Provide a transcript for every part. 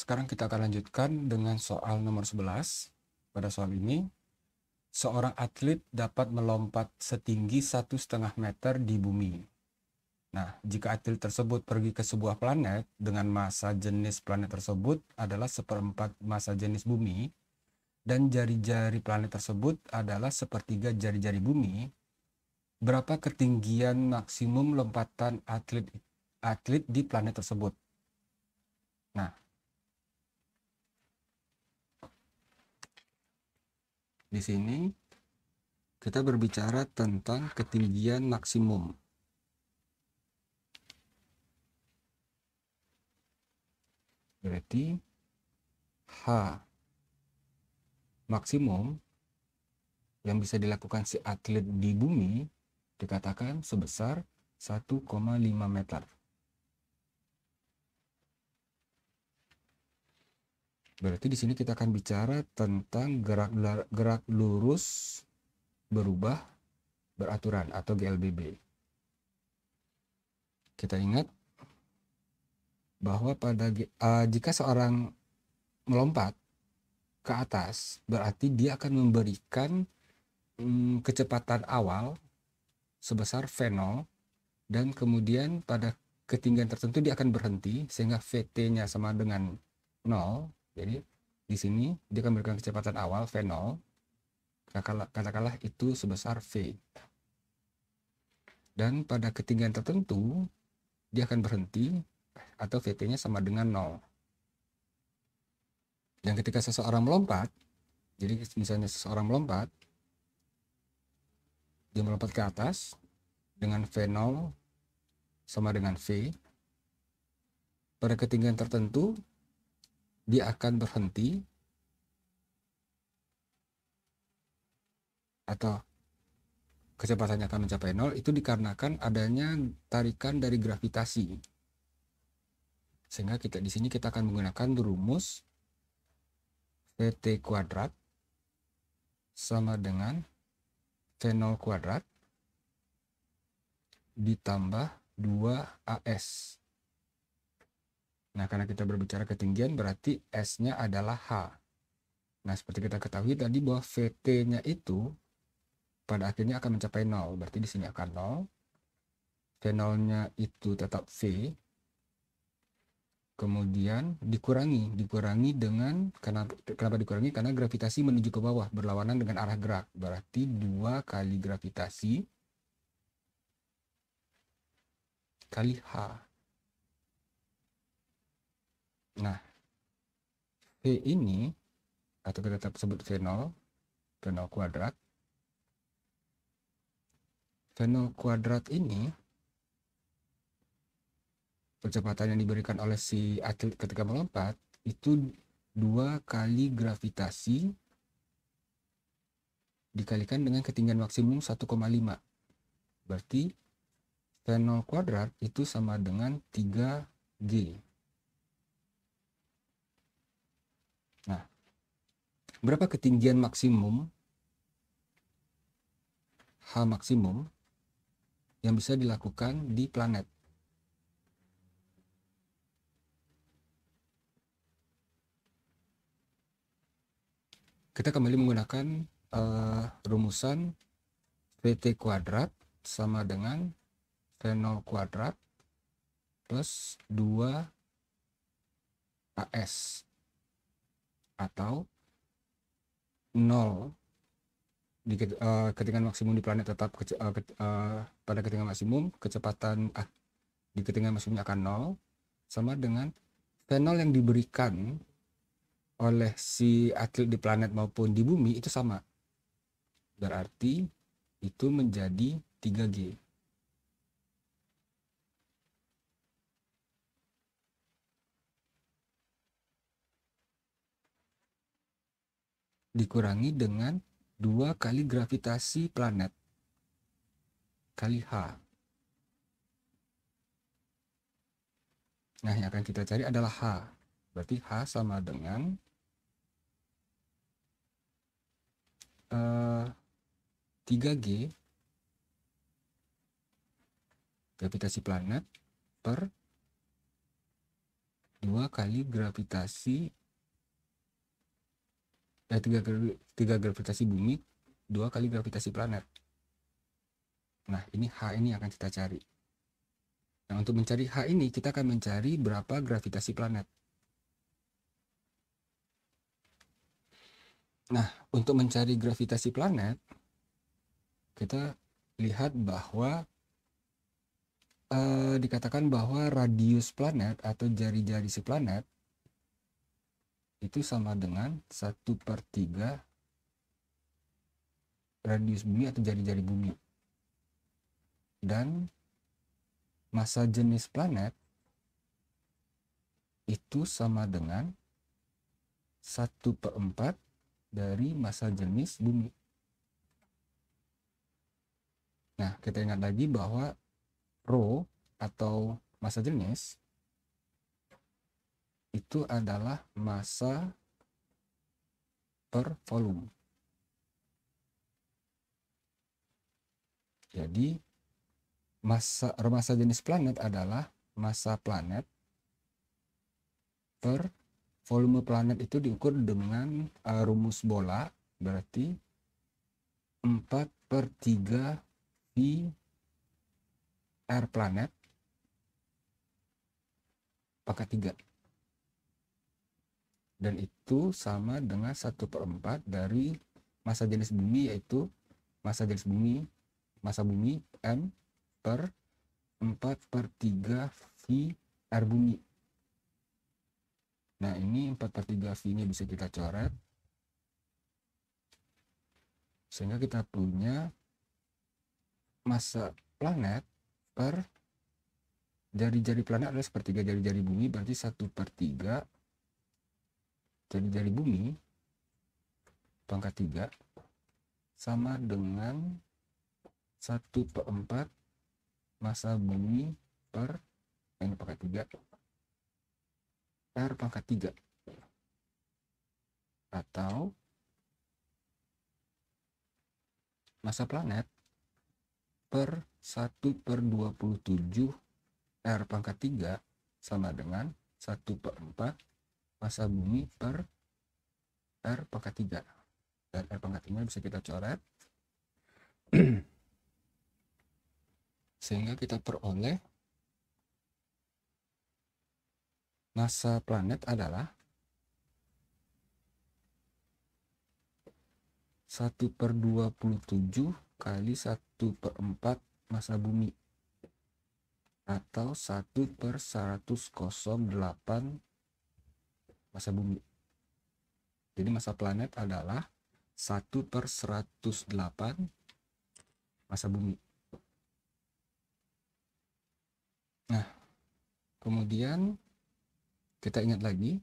sekarang kita akan lanjutkan dengan soal nomor 11. Pada soal ini, seorang atlet dapat melompat setinggi 1,5 meter di bumi. Nah, jika atlet tersebut pergi ke sebuah planet dengan massa jenis planet tersebut adalah 1/4 massa jenis bumi, dan jari-jari planet tersebut adalah 1/3 jari-jari bumi, berapa ketinggian maksimum lompatan atlet di planet tersebut? Nah, di sini kita berbicara tentang ketinggian maksimum. Berarti H maksimum yang bisa dilakukan si atlet di bumi dikatakan sebesar 1,5 meter. Berarti di sini kita akan bicara tentang gerak lurus berubah beraturan atau GLBB. Kita ingat bahwa jika seorang melompat ke atas, berarti dia akan memberikan kecepatan awal sebesar V0, dan kemudian pada ketinggian tertentu dia akan berhenti sehingga VT-nya sama dengan 0. Jadi di sini dia akan memberikan kecepatan awal V0, katakanlah itu sebesar V. Dan pada ketinggian tertentu dia akan berhenti atau VT-nya sama dengan 0. Dan ketika seseorang melompat, jadi misalnya seseorang melompat, dia melompat ke atas dengan V0 sama dengan V. Pada ketinggian tertentu dia akan berhenti atau kecepatannya akan mencapai 0, itu dikarenakan adanya tarikan dari gravitasi. Sehingga di sini kita akan menggunakan rumus VT kuadrat sama dengan V0 kuadrat ditambah 2AS. Nah, karena kita berbicara ketinggian, berarti S-nya adalah H. Nah, seperti kita ketahui tadi bahwa VT-nya itu pada akhirnya akan mencapai 0. Berarti di sini akan 0. V0-nya itu tetap V. Kemudian dikurangi dengan, kenapa dikurangi? Karena gravitasi menuju ke bawah berlawanan dengan arah gerak. Berarti 2 kali gravitasi kali H. Nah, V ini, atau kita tetap sebut V0 kuadrat. V0 kuadrat ini, kecepatan yang diberikan oleh si atlet ketika melompat, itu 2 kali gravitasi dikalikan dengan ketinggian maksimum 1,5. Berarti V0 kuadrat itu sama dengan 3G. Nah, berapa ketinggian maksimum H maksimum yang bisa dilakukan di planet? Kita kembali menggunakan rumusan VT kuadrat sama dengan V0 kuadrat plus 2AS, atau 0 di ketinggian maksimum di planet tetap pada ketinggian maksimum, kecepatan di ketinggian maksimumnya akan 0, sama dengan V0 yang diberikan oleh si atlet di planet maupun di bumi itu sama. Berarti itu menjadi 3G. Dikurangi dengan 2 kali gravitasi planet kali H. Nah, yang akan kita cari adalah H. Berarti H sama dengan 3G gravitasi planet per 2 kali gravitasi, 3 gravitasi bumi, 2 kali gravitasi planet. Nah, ini H ini akan kita cari. Nah, untuk mencari H ini, kita akan mencari berapa gravitasi planet. Nah, untuk mencari gravitasi planet, kita lihat bahwa dikatakan bahwa radius planet atau jari-jari si planet itu sama dengan 1/3 radius bumi atau jari-jari bumi. Dan masa jenis planet itu sama dengan 1/4 dari masa jenis bumi. Nah, kita ingat lagi bahwa rho atau masa jenis itu adalah massa per volume. Jadi massa jenis planet adalah massa planet per volume planet itu diukur dengan rumus bola, berarti 4/3 V R planet pangkat 3. Dan itu sama dengan 1/4 dari massa jenis bumi, yaitu massa jenis bumi, massa bumi M per 4/3 V R bumi. Nah, ini 4/3 V ini bisa kita coret. Sehingga kita punya massa planet per jari-jari planet adalah 1/3 jari-jari bumi, berarti 1/3 jari-jari bumi pangkat 3 sama dengan 1/4 massa bumi per ini pangkat 3 R pangkat 3, atau massa planet per 1/27 R pangkat 3 sama dengan 1/4 massa bumi per R pangkat 3. Dan R pangkat 3 bisa kita coret. Sehingga kita peroleh massa planet adalah 1/27 kali 1/4 massa bumi, atau 1/108 massa bumi. Jadi massa planet adalah 1/108 massa bumi. Nah, kemudian kita ingat lagi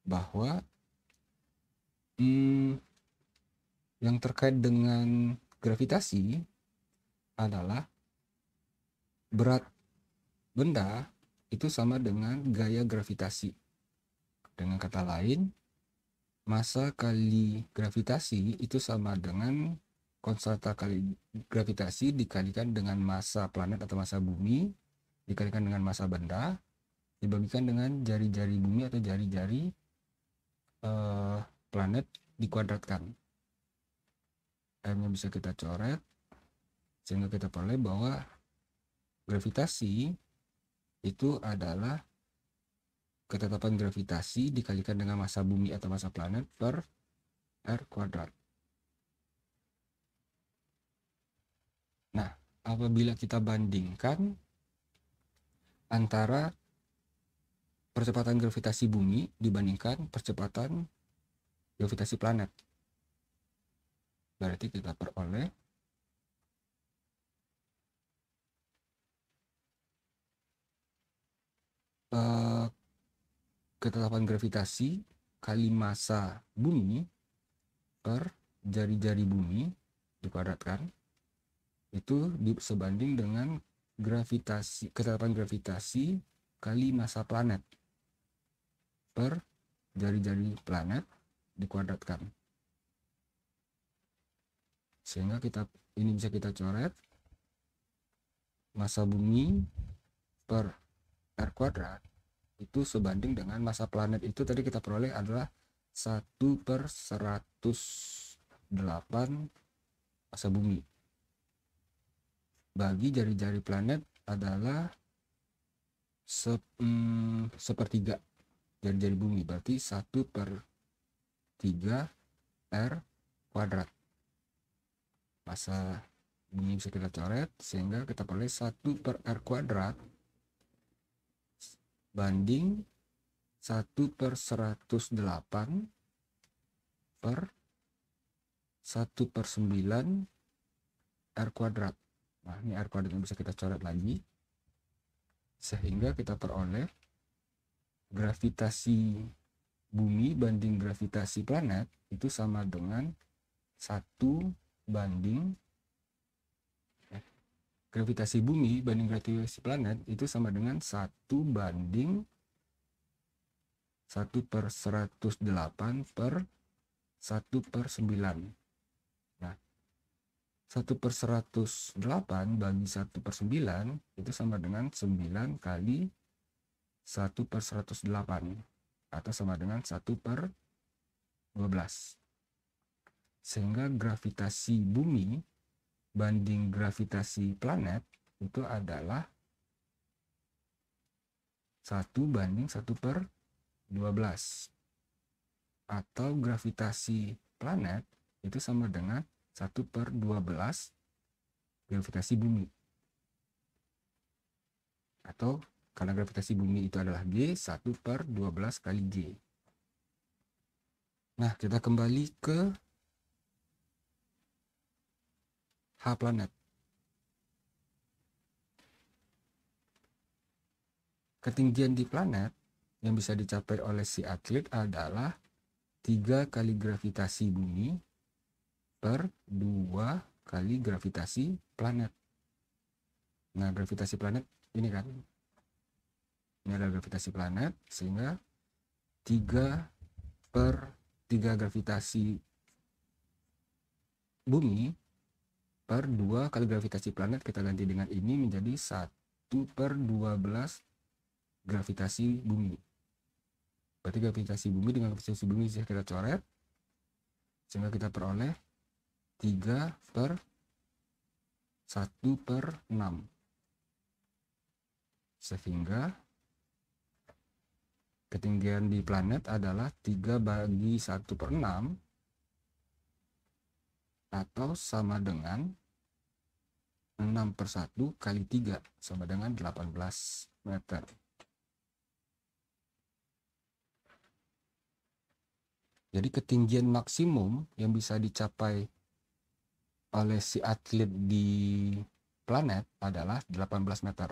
bahwa yang terkait dengan gravitasi adalah berat benda itu sama dengan gaya gravitasi. Dengan kata lain, massa kali gravitasi itu sama dengan konstanta kali gravitasi dikalikan dengan massa planet atau massa bumi dikalikan dengan massa benda dibagikan dengan jari-jari bumi atau jari-jari planet dikuadratkan. M-nya bisa kita coret sehingga kita peroleh bahwa gravitasi itu adalah ketetapan gravitasi dikalikan dengan massa bumi atau massa planet per R kuadrat. Nah, apabila kita bandingkan antara percepatan gravitasi bumi dibandingkan percepatan gravitasi planet, berarti kita peroleh ketetapan gravitasi kali massa bumi per jari-jari bumi dikuadratkan itu sebanding dengan ketetapan gravitasi kali massa planet per jari-jari planet dikuadratkan. Sehingga ini bisa kita coret massa bumi per R kuadrat itu sebanding dengan massa planet itu tadi kita peroleh adalah 1/108 massa bumi. Bagi jari-jari planet adalah sepertiga jari-jari bumi, berarti 1/3 R kuadrat. Massa bumi bisa kita coret sehingga kita peroleh 1/R kuadrat banding 1/108 per 1/9 R kuadrat. Nah, ini R kuadrat yang bisa kita coret lagi sehingga kita peroleh gravitasi bumi banding gravitasi planet itu sama dengan 1 banding gravitasi bumi banding gravitasi planet itu sama dengan 1 banding 1/108 per 1/9. Nah, 1/108 bagi 1/9 itu sama dengan 9 kali 1/108 atau sama dengan 1/12. Sehingga gravitasi bumi banding gravitasi planet itu adalah 1 banding 1/12. Atau gravitasi planet itu sama dengan 1/12 gravitasi bumi. Atau karena gravitasi bumi itu adalah G, 1/12 kali G. Nah, kita kembali ke H planet. Ketinggian di planet yang bisa dicapai oleh si atlet adalah 3 kali gravitasi bumi per 2 kali gravitasi planet. Nah, gravitasi planet ini kan. Ini adalah gravitasi planet, sehingga 3/3 gravitasi bumi per 2 kali gravitasi planet kita ganti dengan ini menjadi 1/12 gravitasi bumi. Berarti gravitasi bumi dengan gravitasi bumi bisa kita coret sehingga kita peroleh 3/1/6. Sehingga ketinggian di planet adalah 3 bagi 1/6 atau sama dengan 6/1 kali 3 sama dengan 18 meter. Jadi ketinggian maksimum yang bisa dicapai oleh si atlet di planet adalah 18 meter.